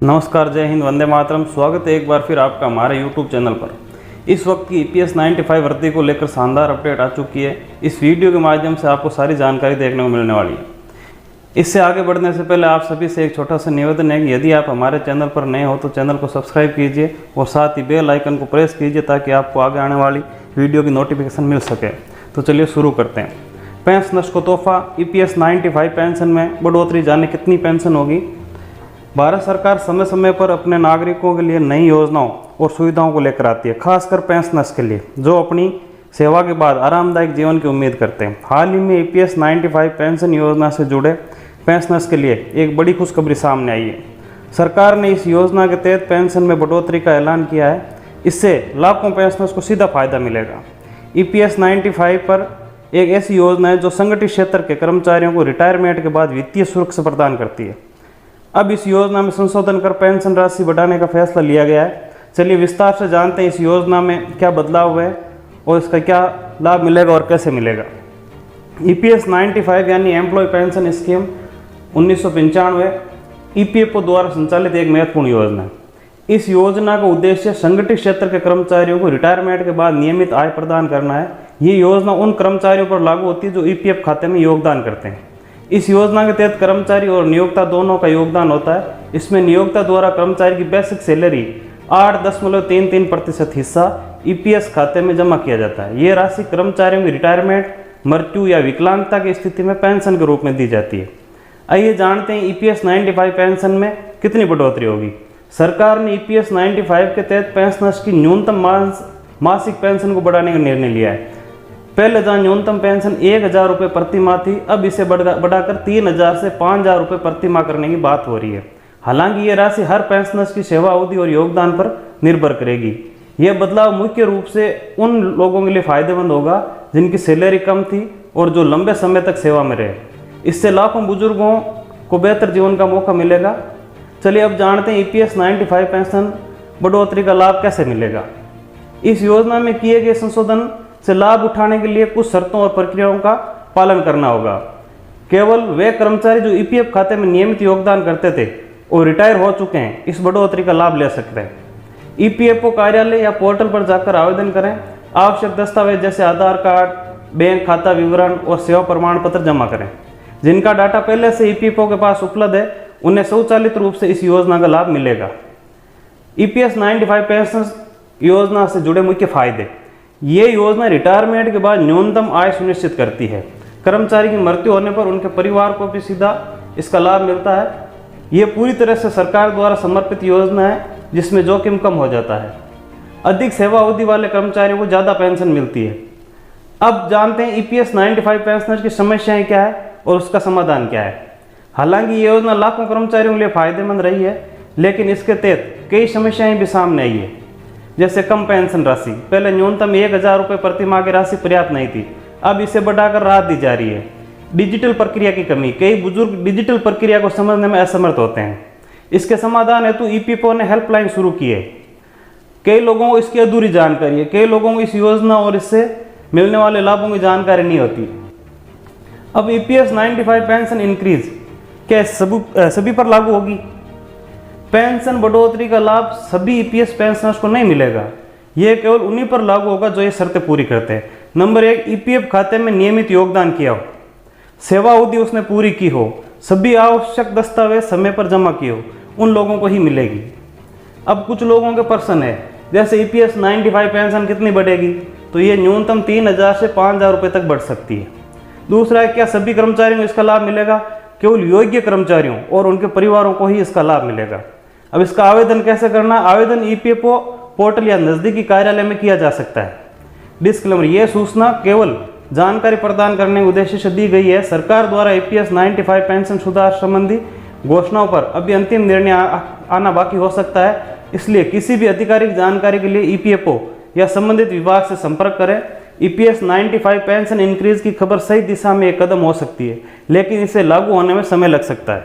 नमस्कार, जय हिंद, वंदे मातरम। स्वागत है एक बार फिर आपका हमारे YouTube चैनल पर। इस वक्त की EPS 95 भर्ती को लेकर शानदार अपडेट आ चुकी है। इस वीडियो के माध्यम से आपको सारी जानकारी देखने को मिलने वाली है। इससे आगे बढ़ने से पहले आप सभी से एक छोटा सा निवेदन है कि यदि आप हमारे चैनल पर नए हो तो चैनल को सब्सक्राइब कीजिए और साथ ही बेल आइकन को प्रेस कीजिए ताकि आपको आगे आने वाली वीडियो की नोटिफिकेशन मिल सके। तो चलिए शुरू करते हैं। पेंशनर्स को तोहफा, EPS 95 पेंशन में बढ़ोतरी, जाने कितनी पेंशन होगी। भारत सरकार समय समय पर अपने नागरिकों के लिए नई योजनाओं और सुविधाओं को लेकर आती है, खासकर पेंशनर्स के लिए जो अपनी सेवा के बाद आरामदायक जीवन की उम्मीद करते हैं। हाल ही में EPS 95 पेंशन योजना से जुड़े पेंशनर्स के लिए एक बड़ी खुशखबरी सामने आई है। सरकार ने इस योजना के तहत पेंशन में बढ़ोतरी का ऐलान किया है। इससे लाखों पेंशनर्स को सीधा फायदा मिलेगा। EPS 95 पर एक ऐसी योजना है जो संगठित क्षेत्र के कर्मचारियों को रिटायरमेंट के बाद वित्तीय सुरक्षा प्रदान करती है। अब इस योजना में संशोधन कर पेंशन राशि बढ़ाने का फैसला लिया गया है। चलिए विस्तार से जानते हैं इस योजना में क्या बदलाव है और इसका क्या लाभ मिलेगा और कैसे मिलेगा। EPS 95 यानी एम्प्लॉय पेंशन स्कीम 1995 EPFO द्वारा संचालित एक महत्वपूर्ण योजना है। इस योजना का उद्देश्य संगठित क्षेत्र के कर्मचारियों को रिटायरमेंट के बाद नियमित आय प्रदान करना है। ये योजना उन कर्मचारियों पर लागू होती है जो EPF खाते में योगदान करते हैं। इस योजना के तहत कर्मचारी और नियोक्ता दोनों का योगदान होता है। इसमें नियोक्ता द्वारा कर्मचारी की बेसिक सैलरी 8.33% हिस्सा EPS खाते में जमा किया जाता है। ये राशि कर्मचारियों की रिटायरमेंट, मृत्यु या विकलांगता की स्थिति में पेंशन के रूप में दी जाती है। आइए जानते हैं EPS 95 पेंशन में कितनी बढ़ोतरी होगी। सरकार ने EPS 95 के तहत पेंशनर्स की न्यूनतम मासिक पेंशन को बढ़ाने का निर्णय लिया है। पहले जहाँ न्यूनतम पेंशन 1,000 रुपये प्रति माह थी, अब इसे बढ़ाकर 3,000 से 5,000 रुपये प्रति माह करने की बात हो रही है। हालांकि ये राशि हर पेंशनर्स की सेवा अवधि और योगदान पर निर्भर करेगी। यह बदलाव मुख्य रूप से उन लोगों के लिए फायदेमंद होगा जिनकी सैलरी कम थी और जो लंबे समय तक सेवा में रहे। इससे लाखों बुजुर्गों को बेहतर जीवन का मौका मिलेगा। चलिए अब जानते हैं EPS 95 पेंशन बढ़ोतरी का लाभ कैसे मिलेगा। इस योजना में किए गए संशोधन से लाभ उठाने के लिए कुछ शर्तों और प्रक्रियाओं का पालन करना होगा। केवल वे कर्मचारी जो EPF खाते में नियमित योगदान करते थे और रिटायर हो चुके हैं इस बढ़ोतरी का लाभ ले सकते हैं। EPFO कार्यालय या पोर्टल पर जाकर आवेदन करें। आवश्यक दस्तावेज जैसे आधार कार्ड, बैंक खाता विवरण और सेवा प्रमाण पत्र जमा करें। जिनका डाटा पहले से EPFO के पास उपलब्ध है उन्हें स्वचालित रूप से इस योजना का लाभ मिलेगा। EPS 95 पेंशन योजना से जुड़े मुख्य फायदे। ये योजना रिटायरमेंट के बाद न्यूनतम आय सुनिश्चित करती है। कर्मचारी की मृत्यु होने पर उनके परिवार को भी सीधा इसका लाभ मिलता है। ये पूरी तरह से सरकार द्वारा समर्पित योजना है जिसमें जोखिम कम हो जाता है। अधिक सेवा अवधि वाले कर्मचारियों को ज़्यादा पेंशन मिलती है। अब जानते हैं EPS 95 पेंशनर्स की समस्याएं क्या है और उसका समाधान क्या है। हालांकि ये योजना लाखों कर्मचारियों के लिए फायदेमंद रही है, लेकिन इसके तहत कई समस्याएं भी सामने आई है। जैसे कम पेंशन राशि। पहले न्यूनतम 1,000 रुपये प्रति माह की राशि पर्याप्त नहीं थी, अब इसे बढ़ाकर राहत दी जा रही है। डिजिटल प्रक्रिया की कमी। कई बुजुर्ग डिजिटल प्रक्रिया को समझने में असमर्थ होते हैं। इसके समाधान हेतु EPFO ने हेल्पलाइन शुरू की है। कई लोगों को इसकी अधूरी जानकारी है। कई लोगों को इस योजना और इससे मिलने वाले लाभों की जानकारी नहीं होती। अब EPS 95 पेंशन इंक्रीज क्या सभी पर लागू होगी। पेंशन बढ़ोतरी का लाभ सभी EPS पेंशनर्स को नहीं मिलेगा। यह केवल उन्हीं पर लागू होगा जो ये शर्तें पूरी करते हैं। नंबर 1, EPF खाते में नियमित योगदान किया हो, सेवा अवधि उसने पूरी की हो, सभी आवश्यक दस्तावेज समय पर जमा किए हो, उन लोगों को ही मिलेगी। अब कुछ लोगों के प्रश्न है जैसे EPS 95 पेंशन कितनी बढ़ेगी, तो ये न्यूनतम 3,000 से 5,000 रुपये तक बढ़ सकती है। दूसरा है क्या सभी कर्मचारियों को इसका लाभ मिलेगा। केवल योग्य कर्मचारियों और उनके परिवारों को ही इसका लाभ मिलेगा। अब इसका आवेदन कैसे करना। आवेदन EPFO पोर्टल या नज़दीकी कार्यालय में किया जा सकता है। डिस्क्लेमर, यह सूचना केवल जानकारी प्रदान करने के उद्देश्य से दी गई है। सरकार द्वारा EPS 95 पेंशन सुधार संबंधी घोषणाओं पर अभी अंतिम निर्णय आना बाकी हो सकता है, इसलिए किसी भी आधिकारिक जानकारी के लिए EPFO या संबंधित विभाग से संपर्क करें। EPS 95 पेंशन इंक्रीज की खबर सही दिशा में एक कदम हो सकती है, लेकिन इसे लागू होने में समय लग सकता है।